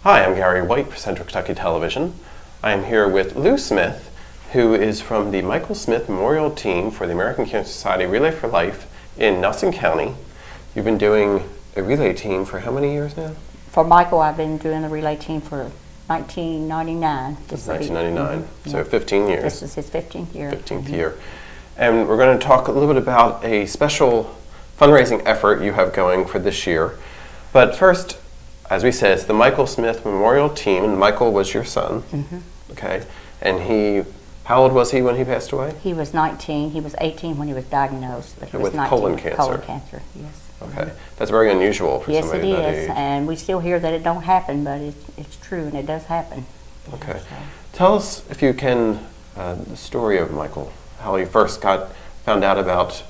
Hi, I'm Gary White for Central Kentucky Television. I am here with Lou Smith, who is from the Michael Smith Memorial Team for the American Cancer Society Relay for Life in Nelson County. You've been doing a relay team for how many years now? For Michael, I've been doing the relay team for 1999. Since 1999, so 15 years. This is his 15th year. 15th year. And we're going to talk a little bit about a special fundraising effort you have going for this year. But first, as we said, it's the Michael Smith Memorial Team, and Michael was your son, okay? And how old was he when he passed away? He was 19. He was 18 when he was diagnosed, but he was with 19. Colon cancer. Colon cancer, yes. Okay, that's very unusual for yes, somebody it that is, age. and we still hear that it don't happen, but it's true, and it does happen. Okay, So. tell us, if you can, the story of Michael, how he first found out about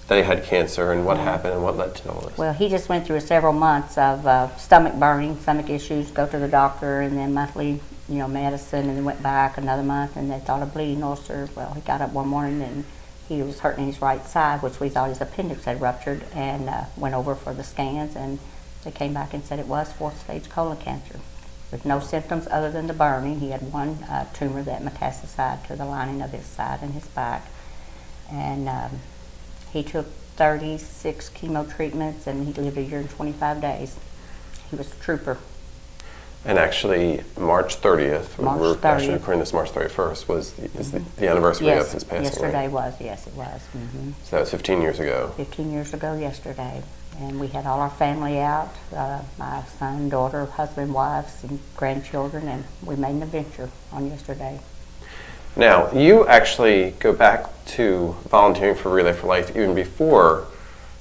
that he had cancer and what happened and what led to all this. Well, he just went through several months of stomach burning, stomach issues, go to the doctor, and then monthly, medicine, and then went back another month, and they thought a bleeding ulcer. Well, he got up one morning and he was hurting his right side, which we thought his appendix had ruptured, and went over for the scans, and they came back and said it was 4th stage colon cancer with no symptoms other than the burning. He had one tumor that metastasized to the lining of his side and his back, and he took 36 chemo treatments, and he lived a year and 25 days. He was a trooper. And actually, March 30th, March we're 30th. actually recording this March 31st, is the anniversary of his passing. Yesterday was, yes, it was. So that was 15 years ago. 15 years ago yesterday. And we had all our family out, my son, daughter, husband, wives, and grandchildren, and we made an adventure on yesterday. Now, you actually go back to volunteering for Relay for Life even before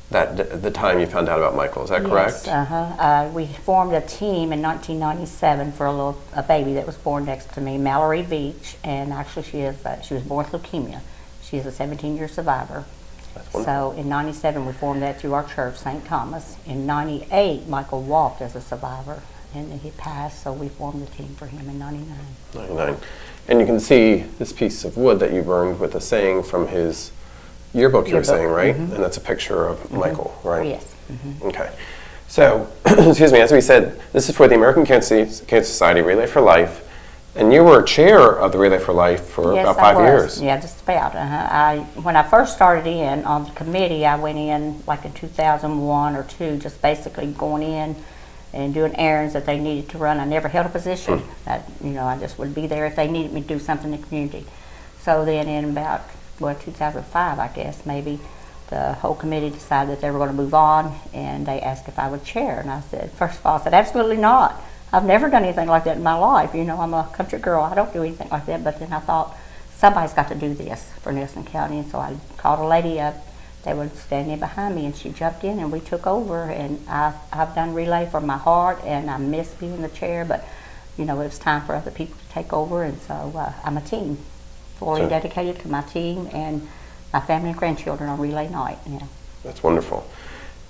the time you found out about Michael. Is that correct? Yes. We formed a team in 1997 for a baby that was born next to me, Mallory Veach, and actually she was born with leukemia. She is a 17-year survivor. That's wonderful. So in 97 we formed that through our church, St. Thomas. In 98 Michael walked as a survivor, and he passed, so we formed the team for him in 99. 99. And you can see this piece of wood that you burned with a saying from his yearbook, you were saying, right? And that's a picture of Michael, right? Yes. Okay. So, excuse me, as we said, this is for the American Cancer Society Relay for Life, and you were chair of the Relay for Life for Yes, about 5 years. Yeah, just about. When I first started in on the committee, I went in like in 2001 or 2, just basically going in and doing errands that they needed to run. I never held a position. I just would be there if they needed me to do something in the community. So then in about 2005, I guess, maybe, the whole committee decided that they were going to move on, and they asked if I would chair. And I said, first of all, I said, absolutely not. I've never done anything like that in my life. I'm a country girl. I don't do anything like that. But then I thought, somebody's got to do this for Nelson County. And so I called a lady up. They were standing behind me, and she jumped in, and we took over. And I've done relay for my heart, and I miss being the chair. But, it was time for other people to take over. And so I'm a team, fully dedicated to my team and my family and grandchildren on relay night. Yeah. That's wonderful.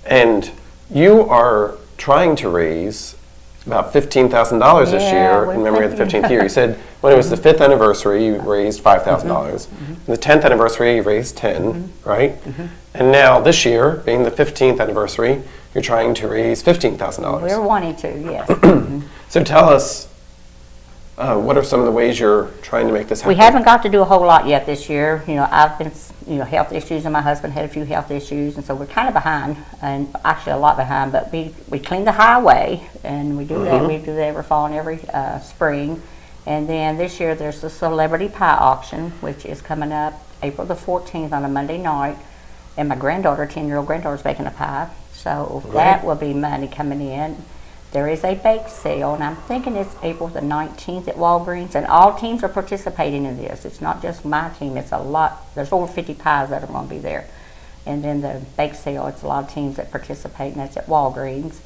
And you are trying to raise about $15,000 this year in memory of the 15th year. You said when it was the 5th anniversary, you raised $5,000. The 10th anniversary, you raised $10,000, right? And now this year, being the 15th anniversary, you're trying to raise $15,000. We're wanting to, yes. So tell us, what are some of the ways you're trying to make this happen? We haven't got to do a whole lot yet this year. I've been, health issues, and my husband had a few health issues, and so we're kind of behind, and actually a lot behind. But we clean the highway, and we do that. We do that every fall and every spring. And then this year there's the celebrity pie auction, which is coming up April the 14th on a Monday night, and my granddaughter, 10-year-old granddaughter, is baking a pie. So that will be money coming in. There is a bake sale, and I'm thinking it's April the 19th at Walgreens, and all teams are participating in this. It's not just my team, it's a lot. There's over 50 pies that are going to be there. And then the bake sale, it's a lot of teams that participate, and that's at Walgreens.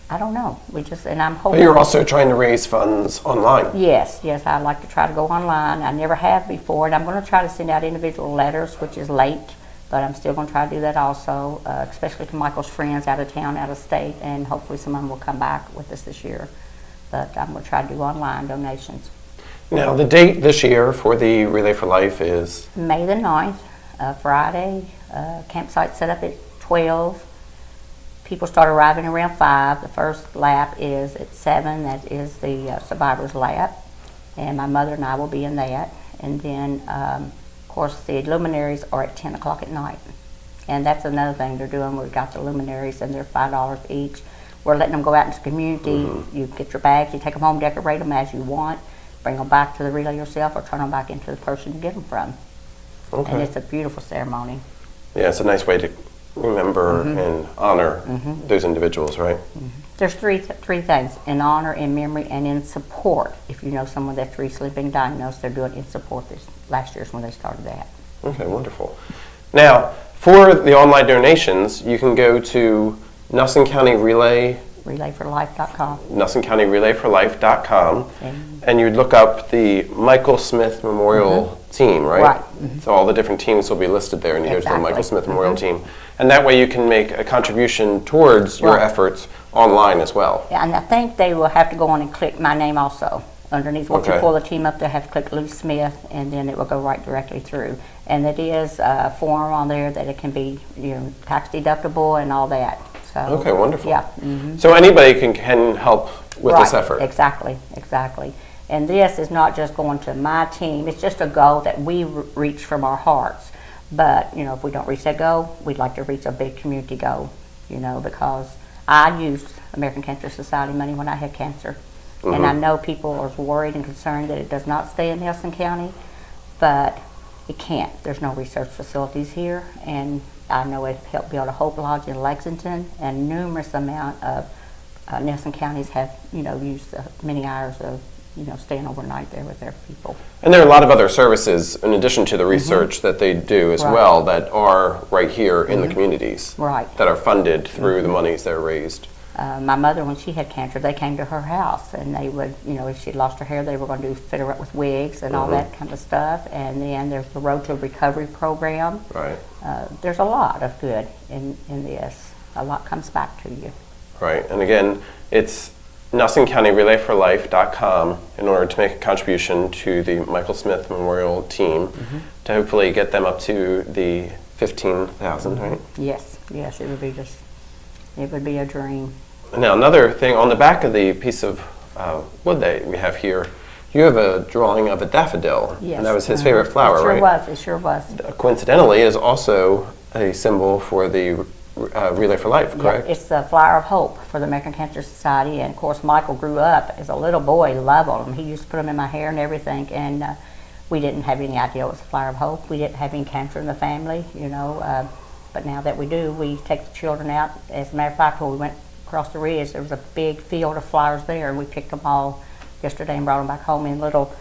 I don't know. And I'm hoping. But you're also trying to raise funds online. Yes, I'd like to try to go online. I never have before, and I'm going to try to send out individual letters, which is late. But I'm still going to try to do that also, especially to Michael's friends out of town, out of state, and hopefully some of them will come back with us this year. But I'm going to try to do online donations. Now, the date this year for the Relay for Life is? May the 9th, Friday. Campsite set up at 12. people start arriving around 5. The first lap is at 7. That is the survivor's lap. And my mother and I will be in that. And then, of course, the luminaries are at 10 o'clock at night. And that's another thing they're doing. We've got the luminaries, and they're $5 each. We're letting them go out into the community. You get your bags, you take them home, decorate them as you want, bring them back to the relay yourself, or turn them back into the person you get them from. Okay. And it's a beautiful ceremony. Yeah, it's a nice way to remember and honor those individuals, right? There's three things: in honor, in memory, and in support. If you know someone that's recently been diagnosed, they're doing in support. This last year's when they started that. Okay, wonderful. Now, for the online donations, you can go to Nelson County RelayForLife.com. NelsonCountyRelayForLife.com, and you'd look up the Michael Smith Memorial Team, right? Right. So all the different teams will be listed there, and you go to the Exactly. Michael Smith Memorial Team. And that way you can make a contribution towards your Right. efforts online as well. Yeah, and I think they will have to go on and click my name also. Underneath, once you Okay. pull the team up, they have to click Lou Smith, and then it will go right directly through. And it is a form on there that it can be, tax deductible and all that. So, Okay, wonderful. Yeah. So anybody can help with this Right, effort. Exactly. And this is not just going to my team. It's just a goal that we reach from our hearts. But, if we don't reach that goal, we'd like to reach a big community goal, because I used American Cancer Society money when I had cancer. And I know people are worried and concerned that it does not stay in Nelson County, but it can't. There's no research facilities here, and I know it helped build a Hope Lodge in Lexington, and numerous amount of Nelson counties have, used many hours of, staying overnight there with their people. And there are a lot of other services, in addition to the research that they do as Right. well, that are right here in the communities. Right. That are funded through the monies that are raised. My mother, when she had cancer, they came to her house, and they would, if she lost her hair, they were going to fit her up with wigs and all that kind of stuff. And then there's the Road to Recovery program. Right. There's a lot of good in this. A lot comes back to you. Right. And again, it's NelsonCountyRelayForLife.com in order to make a contribution to the Michael Smith Memorial Team to hopefully get them up to the 15,000, right? Yes, it would be a dream. Now, another thing, on the back of the piece of wood that we have here, you have a drawing of a daffodil. Yes. And that was his favorite flower, right? It sure was. Coincidentally, is also a symbol for the Relay for Life, correct? Yeah, it's the flower of hope for the American Cancer Society. And of course, Michael grew up as a little boy, loved them. He used to put them in my hair and everything. And we didn't have any idea it was a flower of hope. We didn't have any cancer in the family, but now that we do, we take the children out. As a matter of fact, when we went across the ridge, there was a big field of flowers there, and we picked them all yesterday and brought them back home in little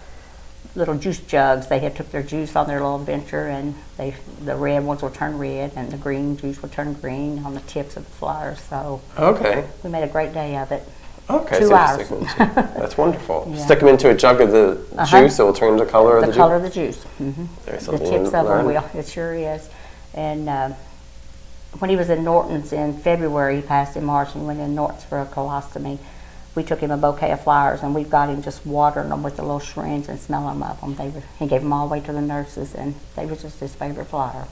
juice jugs. They had took their juice on their little adventure, and the red ones would turn red, and the green juice would turn green on the tips of the flowers. So Okay. we made a great day of it. Okay, 2 so you hours. stick them into, that's wonderful. Yeah. Stick them into a jug of the juice, it will turn the color of the The juice. color of the juice. There's The something tips to of them learn. will. It sure is. And when he was in Norton's in February, he passed in March, and he went in Norton's for a colostomy. We took him a bouquet of flowers, and we've got him just watering them with the little syringe and smelling of them. He gave them all the way to the nurses, and they were just his favorite flower.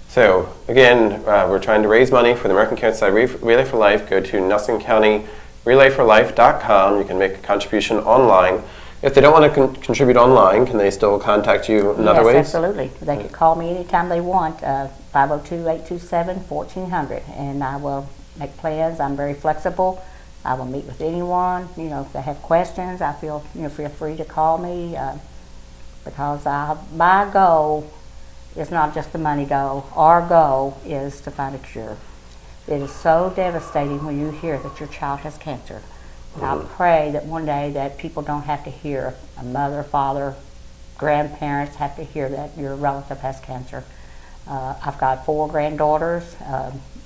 So, again, we're trying to raise money for the American Cancer Society Relay for Life. Go to NelsonCountyRelayForLife.com. You can make a contribution online. If they don't want to contribute online, can they still contact you in other ways? Yes, absolutely. They can call me anytime they want, 502-827-1400, and I will make plans. I'm very flexible. I will meet with anyone. If they have questions, I feel free to call me, because my goal is not just the money goal. Our goal is to find a cure. It is so devastating when you hear that your child has cancer. And I pray that one day that people don't have to hear, a mother, father, grandparents have to hear that your relative has cancer. I've got 4 granddaughters.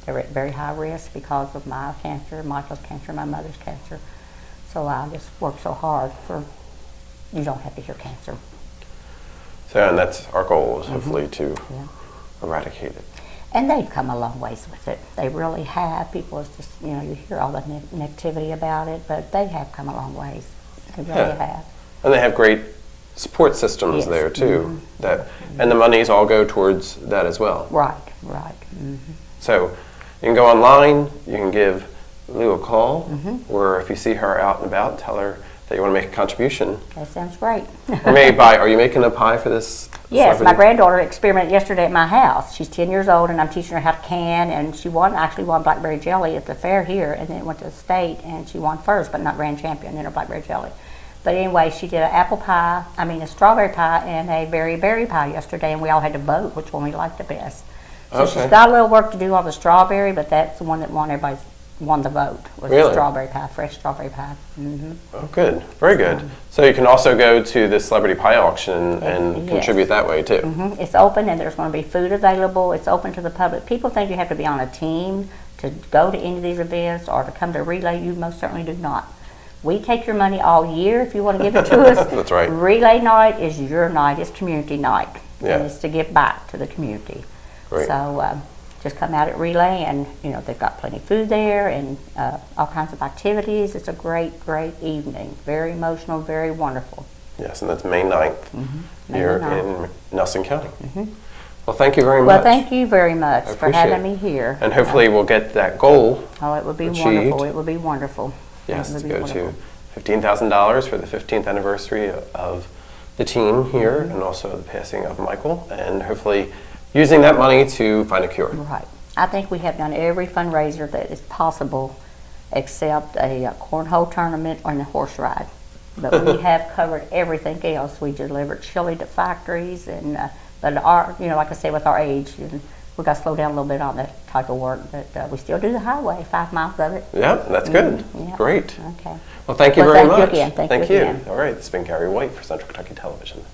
They're at very high risk because of my cancer, Michael's cancer, my mother's cancer. So I just work so hard for you don't have to hear cancer. So, and that's our goal, is hopefully to eradicate it. And they've come a long ways with it. They really have. People is just, you hear all the negativity about it, but they have come a long ways. They really have. And they have great support systems Yes. there too. And the monies all go towards that as well. Right. So You can go online, you can give Lou a call, Mm-hmm. or if you see her out and about, tell her that you want to make a contribution. That sounds great. Or maybe buy, are you making a pie for this? Yes, my celebrity? granddaughter experimented yesterday at my house. She's 10 years old, and I'm teaching her how to can, and she actually won blackberry jelly at the fair here, and then went to the state, and she won first, but not grand champion in her blackberry jelly. But anyway, she did a strawberry pie and a berry pie yesterday, and we all had to vote which one we liked the best. So Okay. she's got a little work to do on the strawberry, but that's the one that won the vote, was Really? the strawberry pie, fresh strawberry pie. Mm-hmm. Oh, good. Very good. So you can also go to the celebrity pie auction and Yes. contribute that way too. Mhm. It's open, and there's going to be food available. It's open to the public. People think you have to be on a team to go to any of these events or to come to Relay. You most certainly do not. We take your money all year if you want to give it to us. That's right. Relay night is your night. It's community night. Yeah. And it's to give back to the community. Great. So just come out at Relay, and they've got plenty of food there and all kinds of activities. It's a great, great evening. Very emotional, very wonderful. Yes, and that's May 9th here May in Nelson County. Well, thank you very much. Well, thank you very much for appreciate having it. me here. And hopefully we'll get that goal. Oh, it would be achieved. wonderful. It would be wonderful. Yes, It would to be go wonderful. to $15,000 for the 15th anniversary of the team here, and also the passing of Michael, and hopefully using that money to find a cure. Right. I think we have done every fundraiser that is possible except a cornhole tournament or a horse ride. But we have covered everything else. We delivered chili to factories, and but like I said, with our age, we got to slow down a little bit on that type of work. But we still do the highway, 5 miles of it. Yeah, that's good. Yeah. Great. Okay. Well, thank you Well, very thank you much. again. Thank you again. All right, this has been Gary White for Central Kentucky Television.